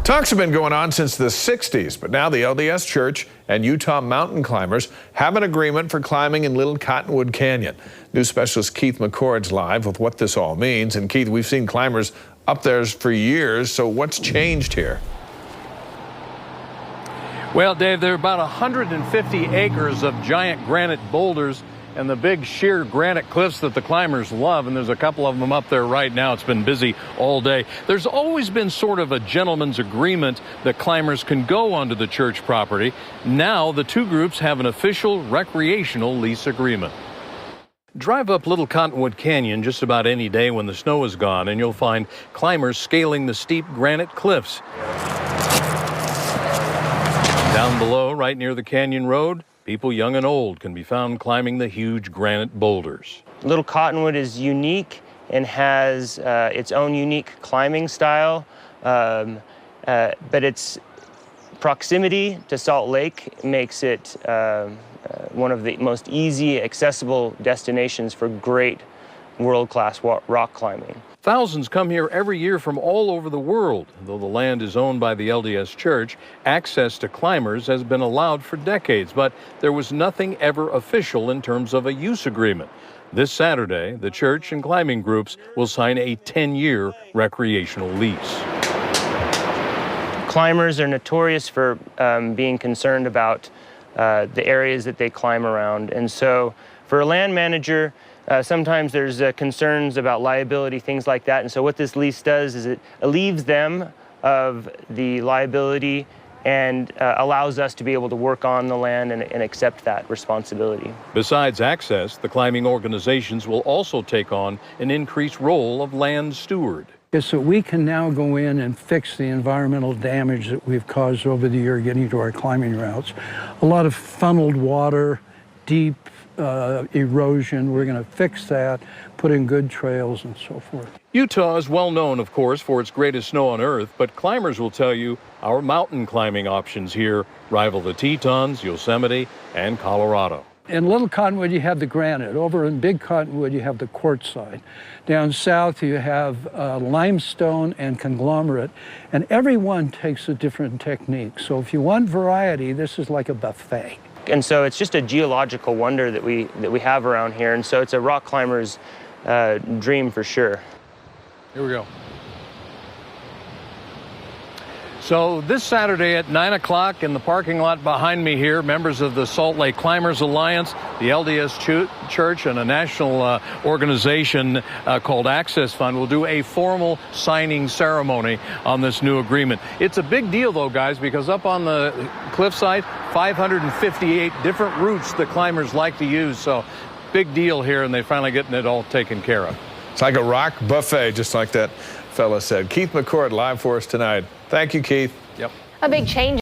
Talks have been going on since the 60s, but now the LDS Church and Utah mountain climbers have an agreement for climbing in Little Cottonwood Canyon. New Specialist Keith McCord's live with what this all means. And Keith, we've seen climbers up there for years, so what's changed here? Well, Dave, there are about 150 acres of giant granite boulders and the big sheer granite cliffs that the climbers love, and there's a couple of them up there right now. It's been busy all day. There's always been sort of a gentleman's agreement that climbers can go onto the church property. Now the two groups have an official recreational lease agreement. Drive up Little Cottonwood Canyon just about any day when the snow is gone, and you'll find climbers scaling the steep granite cliffs. Down below, right near the canyon road, people young and old can be found climbing the huge granite boulders. Little Cottonwood is unique and has its own unique climbing style, but its proximity to Salt Lake makes it one of the most easy, accessible destinations for great world-class rock climbing. Thousands come here every year from all over the world. Though the land is owned by the LDS Church, access to climbers has been allowed for decades, but there was nothing ever official in terms of a use agreement. This Saturday, the church and climbing groups will sign a 10-year recreational lease. Climbers are notorious for being concerned about the areas that they climb around, and so for a land manager, sometimes there's concerns about liability, things like that. And so what this lease does is it relieves them of the liability and allows us to be able to work on the land and accept that responsibility. Besides access, the climbing organizations will also take on an increased role of land steward. So we can now go in and fix the environmental damage that we've caused over the year getting to our climbing routes. A lot of funneled water, deep erosion. We're going to fix that, put in good trails and so forth. Utah is well known, of course, for its greatest snow on earth, but climbers will tell you our mountain climbing options here rival the Tetons, Yosemite, and Colorado. In Little Cottonwood, you have the granite. Over in Big Cottonwood, you have the quartzite. Down south, you have limestone and conglomerate, and every one takes a different technique. So if you want variety, this is like a buffet. And so it's just a geological wonder that we have around here, and so it's a rock climber's dream for sure. Here we go. So this Saturday at 9 o'clock in the parking lot behind me here, members of the Salt Lake Climbers Alliance, the LDS Church, and a national organization called Access Fund will do a formal signing ceremony on this new agreement. It's a big deal, though, guys, because up on the cliffside, 558 different routes that climbers like to use. So big deal here, and they're finally getting it all taken care of. It's like a rock buffet, just like that fella said. Keith McCord live for us tonight. Thank you, Keith. Yep. A big change.